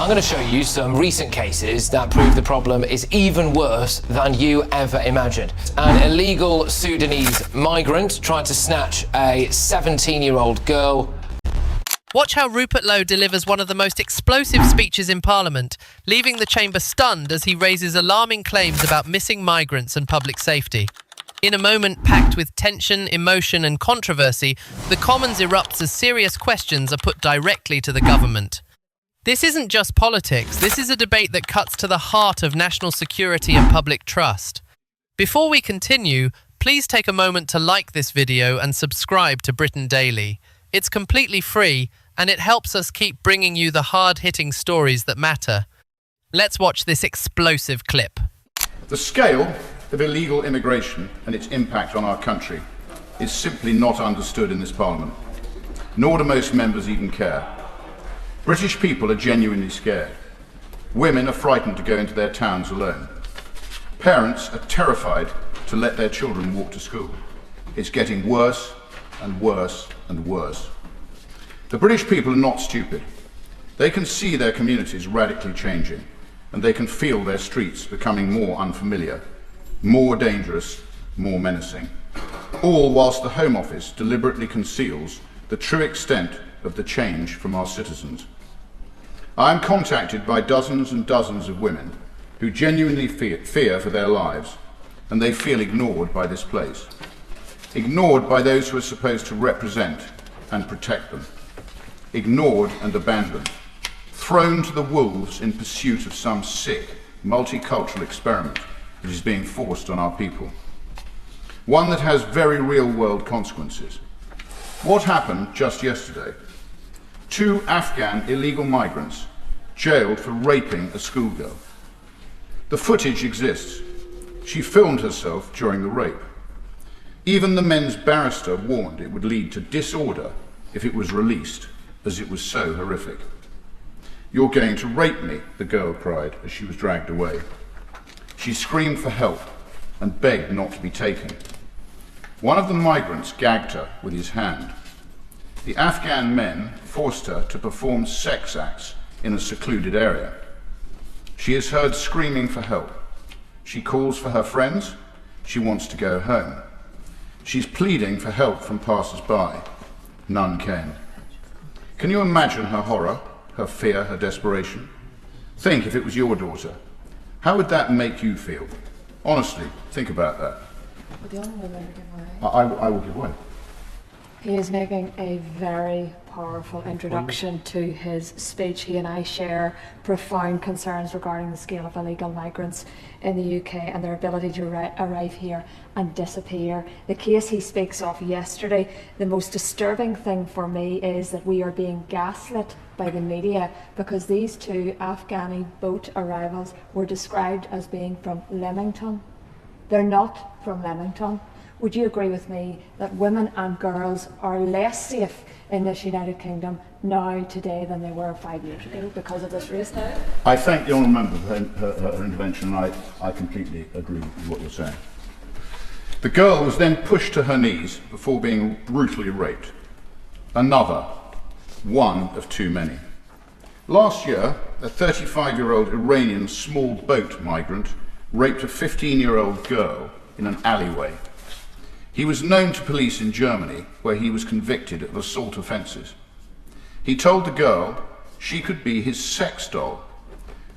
I'm going to show you some recent cases that prove the problem is even worse than you ever imagined. An illegal Sudanese migrant tried to snatch a 17-year-old girl. Watch how Rupert Lowe delivers one of the most explosive speeches in Parliament, leaving the chamber stunned as he raises alarming claims about missing migrants and public safety. In a moment packed with tension, emotion and controversy, the Commons erupts as serious questions are put directly to the government. This isn't just politics, this is a debate that cuts to the heart of national security and public trust. Before we continue, please take a moment to like this video and subscribe to Britain Daily. It's completely free, and it helps us keep bringing you the hard-hitting stories that matter. Let's watch this explosive clip. The scale of illegal immigration and its impact on our country is simply not understood in this Parliament, nor do most members even care. British people are genuinely scared. Women are frightened to go into their towns alone. Parents are terrified to let their children walk to school. It's getting worse and worse and worse. The British people are not stupid. They can see their communities radically changing, and they can feel their streets becoming more unfamiliar, more dangerous, more menacing. All whilst the Home Office deliberately conceals the true extent of the change from our citizens. I am contacted by dozens and dozens of women who genuinely fear for their lives, and they feel ignored by this place. Ignored by those who are supposed to represent and protect them. Ignored and abandoned. Thrown to the wolves in pursuit of some sick, multicultural experiment that is being forced on our people. One that has very real-world consequences. What happened just yesterday? 2 Afghan illegal migrants jailed for raping a schoolgirl. The footage exists. She filmed herself during the rape. Even the men's barrister warned it would lead to disorder if it was released, as it was so horrific. "You're going to rape me," the girl cried as she was dragged away. She screamed for help and begged not to be taken. One of the migrants gagged her with his hand. The Afghan men forced her to perform sex acts in a secluded area. She is heard screaming for help. She calls for her friends. She wants to go home. She's pleading for help from passers-by. None came. Can you imagine her horror, her fear, her desperation? Think if it was your daughter. How would that make you feel? Honestly, think about that. I will give way. He is making a very powerful introduction to his speech. He and I share profound concerns regarding the scale of illegal migrants in the UK and their ability to arrive here and disappear. The case he speaks of yesterday, the most disturbing thing for me is that we are being gaslit by the media because these 2 Afghani boat arrivals were described as being from Leamington. They're not from Leamington. Would you agree with me that women and girls are less safe in this United Kingdom now, today, than they were 5 years ago because of this reason? I thank the honourable member for her intervention, and I completely agree with what you're saying. The girl was then pushed to her knees before being brutally raped. Another, one of too many. Last year, a 35-year-old Iranian small boat migrant raped a 15-year-old girl in an alleyway. He was known to police in Germany, where he was convicted of assault offences. He told the girl she could be his sex doll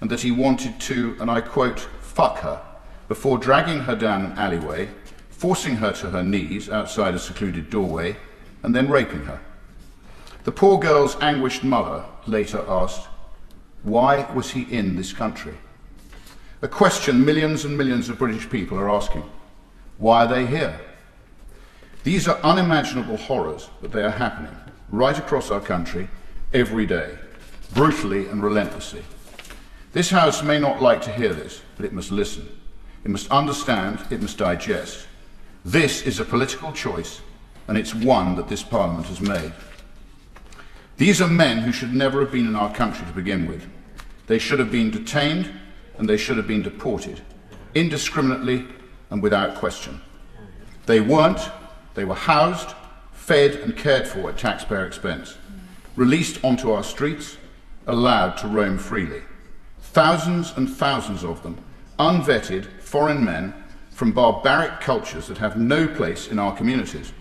and that he wanted to, and I quote, fuck her, before dragging her down an alleyway, forcing her to her knees outside a secluded doorway, and then raping her. The poor girl's anguished mother later asked, why was he in this country? A question millions and millions of British people are asking. Why are they here? These are unimaginable horrors, but they are happening right across our country every day, brutally and relentlessly. This House may not like to hear this, but it must listen. It must understand, it must digest. This is a political choice, and it's one that this Parliament has made. These are men who should never have been in our country to begin with. They should have been detained, and they should have been deported, indiscriminately and without question. They weren't. They were housed, fed and cared for at taxpayer expense, released onto our streets, allowed to roam freely. Thousands and thousands of them, unvetted foreign men from barbaric cultures that have no place in our communities.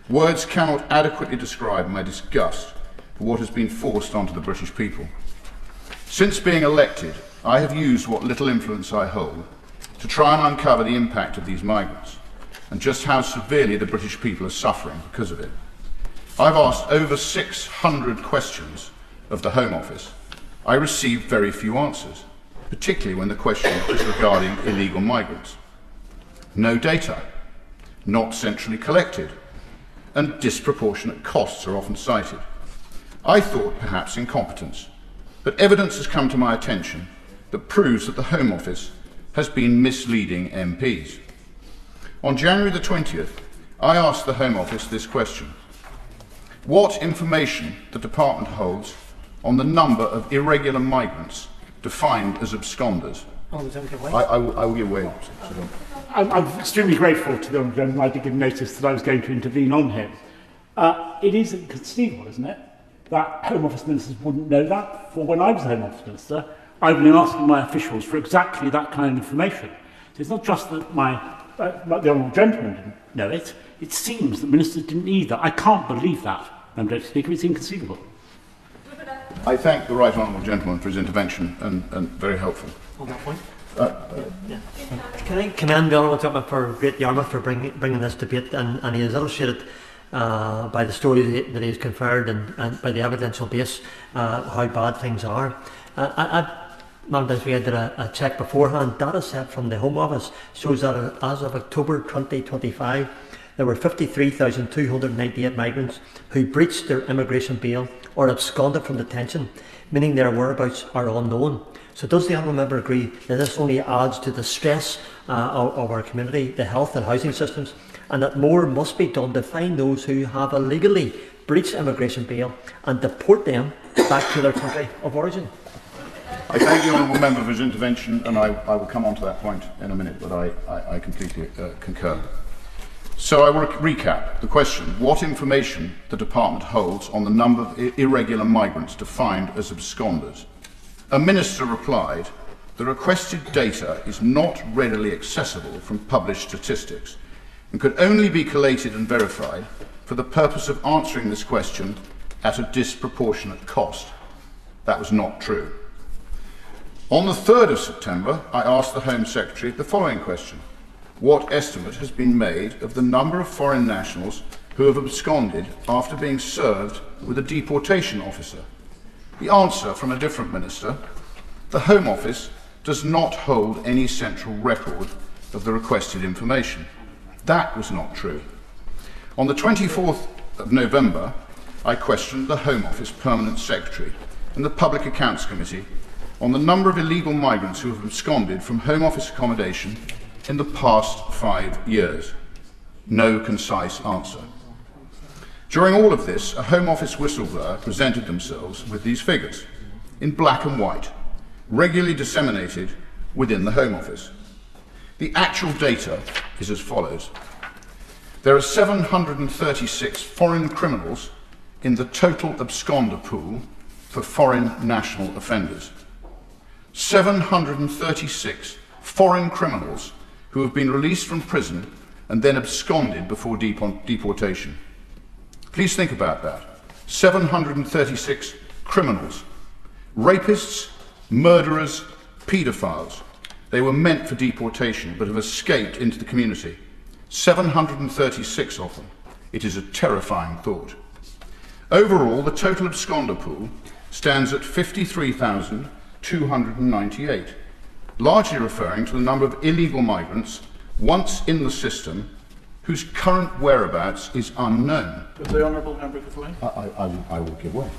Words cannot adequately describe my disgust for what has been forced onto the British people. Since being elected, I have used what little influence I hold to try and uncover the impact of these migrants and just how severely the British people are suffering because of it. I've asked over 600 questions of the Home Office. I received very few answers, particularly when the question is regarding illegal migrants. No data, not centrally collected, and disproportionate costs are often cited. I thought perhaps incompetence, but evidence has come to my attention that proves that the Home Office has been misleading MPs. On January the 20th, I asked the Home Office this question: what information the department holds on the number of irregular migrants defined as absconders? I will give way. I'm extremely grateful to the Honourable Gentleman. I did give notice that I was going to intervene on him. It is inconceivable, isn't it, that Home Office ministers wouldn't know that? For when I was Home Office Minister, I've been asking my officials for exactly that kind of information. So it's not just that the Honourable Gentleman didn't know it, it seems that ministers didn't either. I can't believe that, Madam Deputy Speaker, it's inconceivable. I thank the Right Honourable Gentleman for his intervention and very helpful. On that point? Can I commend the Honourable Gentleman for Great Yarmouth for bringing this debate, and he has illustrated by the story that he has conferred and by the evidential base how bad things are. Madam Deputy, I did a check beforehand. Data set from the Home Office shows that as of October 2025, there were 53,298 migrants who breached their immigration bail or absconded from detention, meaning their whereabouts are unknown. So does the Honourable Member agree that this only adds to the stress of our community, the health and housing systems, and that more must be done to find those who have illegally breached immigration bail and deport them back to their country of origin? I thank the Honourable Member for his intervention, and I will come on to that point in a minute, but I completely concur. So I will recap the question: what information the Department holds on the number of irregular migrants defined as absconders. A minister replied, the requested data is not readily accessible from published statistics and could only be collated and verified for the purpose of answering this question at a disproportionate cost. That was not true. On the 3rd of September, I asked the Home Secretary the following question: what estimate has been made of the number of foreign nationals who have absconded after being served with a deportation officer? The answer from a different minister: the Home Office does not hold any central record of the requested information. That was not true. On the 24th of November, I questioned the Home Office Permanent Secretary and the Public Accounts Committee on the number of illegal migrants who have absconded from Home Office accommodation in the past 5 years. No concise answer. During all of this, a Home Office whistleblower presented themselves with these figures, in black and white, regularly disseminated within the Home Office. The actual data is as follows. There are 736 foreign criminals in the total absconder pool for foreign national offenders. 736 foreign criminals who have been released from prison and then absconded before deportation. Please think about that. 736 criminals, rapists, murderers, paedophiles. They were meant for deportation but have escaped into the community. 736 of them. It is a terrifying thought. Overall, the total absconder pool stands at 53,298, largely referring to the number of illegal migrants once in the system whose current whereabouts is unknown. Does the Honourable Member give way? I will give way.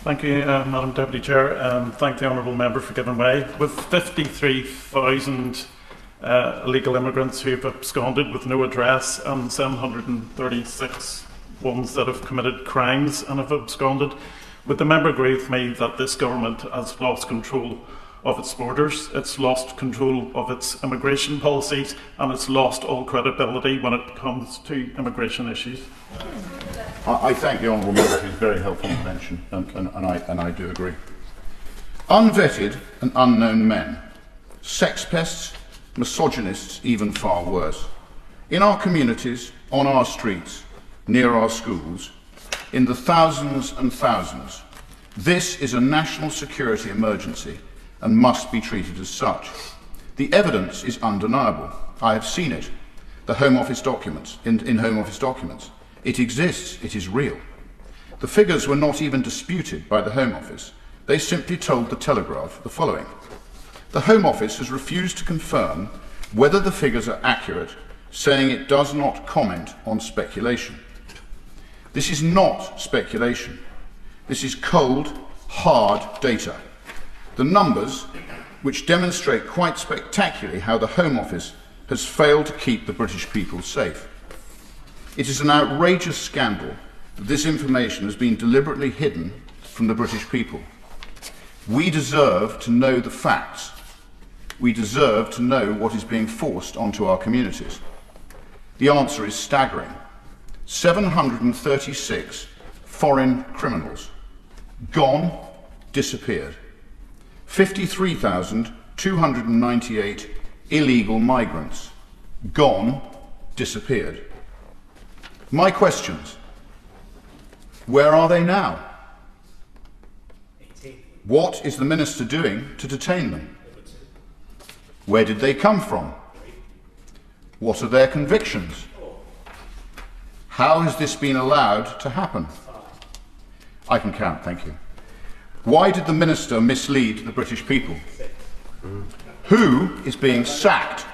Thank you, Madam Deputy Chair. Thank the Honourable Member for giving way. With 53,000 illegal immigrants who have absconded with no address and 736 ones that have committed crimes and have absconded, would the member agree with me that this government has lost control of its borders, it's lost control of its immigration policies, and it's lost all credibility when it comes to immigration issues? I thank the Honourable Member for his very helpful intervention, and I do agree. Unvetted and unknown men, sex pests, misogynists, even far worse. In our communities, on our streets, near our schools, in the thousands and thousands, this is a national security emergency and must be treated as such. The evidence is undeniable. I have seen it. The Home Office documents, in Home Office documents. It exists, it is real. The figures were not even disputed by the Home Office. They simply told the Telegraph the following. The Home Office has refused to confirm whether the figures are accurate, saying it does not comment on speculation. This is not speculation. This is cold, hard data. The numbers, which demonstrate quite spectacularly how the Home Office has failed to keep the British people safe. It is an outrageous scandal that this information has been deliberately hidden from the British people. We deserve to know the facts. We deserve to know what is being forced onto our communities. The answer is staggering. 736 foreign criminals. Gone, disappeared. 53,298 illegal migrants. Gone, disappeared. My questions. Where are they now? What is the Minister doing to detain them? Where did they come from? What are their convictions? How has this been allowed to happen? I can count, thank you. Why did the Minister mislead the British people? Who is being sacked?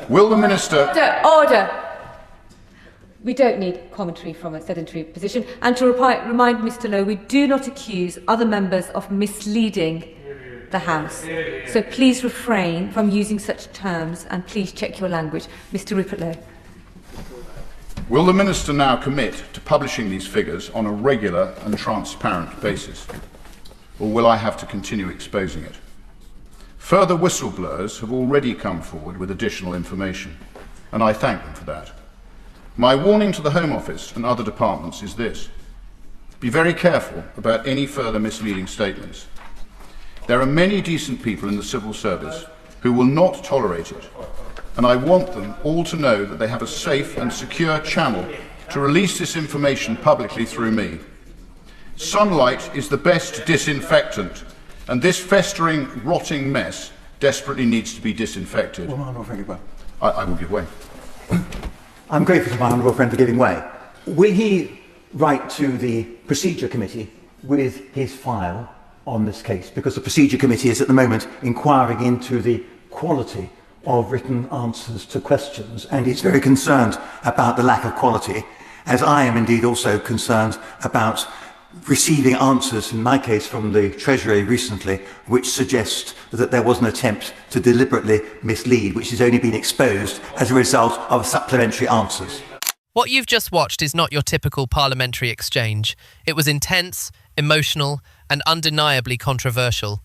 Will the Minister... Order! We don't need commentary from a sedentary position. And to remind Mr Lowe, we do not accuse other members of misleading the House. So please refrain from using such terms and please check your language. Mr Rupert Lowe. Will the Minister now commit to publishing these figures on a regular and transparent basis? Or will I have to continue exposing it? Further whistleblowers have already come forward with additional information, and I thank them for that. My warning to the Home Office and other departments is this. Be very careful about any further misleading statements. There are many decent people in the civil service who will not tolerate it, and I want them all to know that they have a safe and secure channel to release this information publicly through me. Sunlight is the best disinfectant, and this festering, rotting mess desperately needs to be disinfected. I will give way. I'm grateful to my honourable friend for giving way. Will he write to the Procedure Committee with his file on this case? Because the Procedure Committee is at the moment inquiring into the quality of written answers to questions and is very concerned about the lack of quality, as I am indeed also concerned about receiving answers, in my case from the Treasury recently, which suggest that there was an attempt to deliberately mislead, which has only been exposed as a result of supplementary answers. What you've just watched is not your typical parliamentary exchange. It was intense, emotional, and undeniably controversial.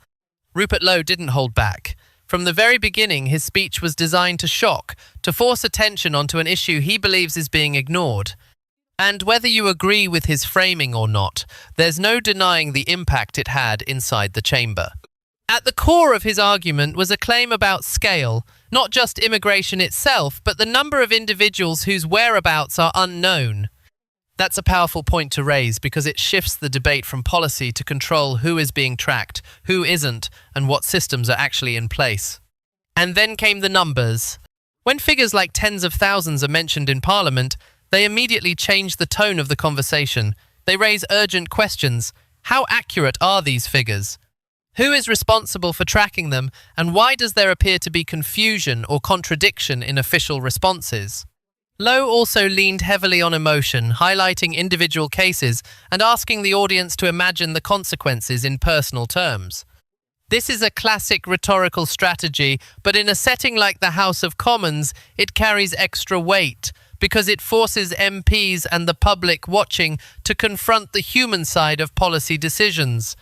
Rupert Lowe didn't hold back. From the very beginning, his speech was designed to shock, to force attention onto an issue he believes is being ignored. And whether you agree with his framing or not, there's no denying the impact it had inside the chamber. At the core of his argument was a claim about scale, not just immigration itself, but the number of individuals whose whereabouts are unknown. That's a powerful point to raise because it shifts the debate from policy to control who is being tracked, who isn't, and what systems are actually in place. And then came the numbers. When figures like tens of thousands are mentioned in Parliament, they immediately change the tone of the conversation. They raise urgent questions. How accurate are these figures? Who is responsible for tracking them, and why does there appear to be confusion or contradiction in official responses? Lowe also leaned heavily on emotion, highlighting individual cases and asking the audience to imagine the consequences in personal terms. This is a classic rhetorical strategy, but in a setting like the House of Commons, it carries extra weight, because it forces MPs and the public watching to confront the human side of policy decisions.